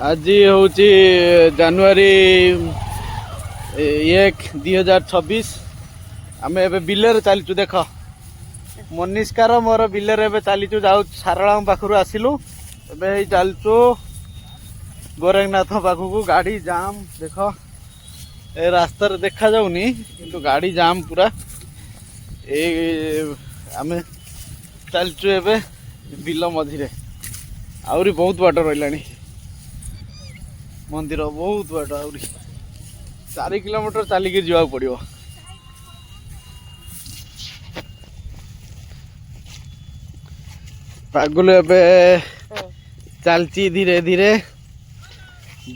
आज हूँ जनवरी 1 2026 आम ए बिलर चलीचु देख मनीषकार मोर बिलर ए चलीचु जाऊ सारला पाखु आसिलु ए चलचु गोरखनाथ पाखक गाड़ी जाम देख ए रास्ता देखा जाऊनी किंतु गाड़ी जाम पूरा ए आम चलचु ए बिल मझिरे आउरी बहुत बाट रही मंदिर बहुत बाट आउरी 4 किलोमीटर चलिक जावाक पड़ो। पागल ए चलची धीरे धीरे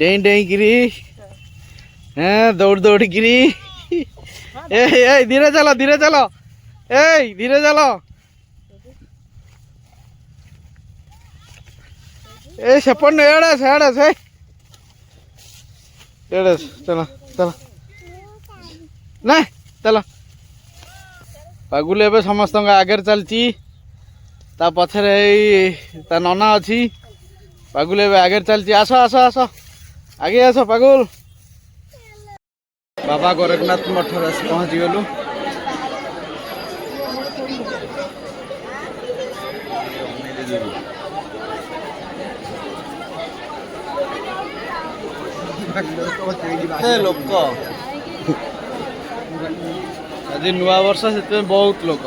डेई डेई गिरी दौड़ दौड़ गिरी धीरे चलो धीरे चलो ए सेपट एड़े से चलो चलो ना चलो पागुल ए समस्त आगे चलची ता पछरे ता नना अच्छी पागुल ए आगे चलची आस आस आस आगे आस पागुल बाबा गोरखनाथ मठ पहुँची गलु लोक आज नुआ वर्ष से बहुत लोक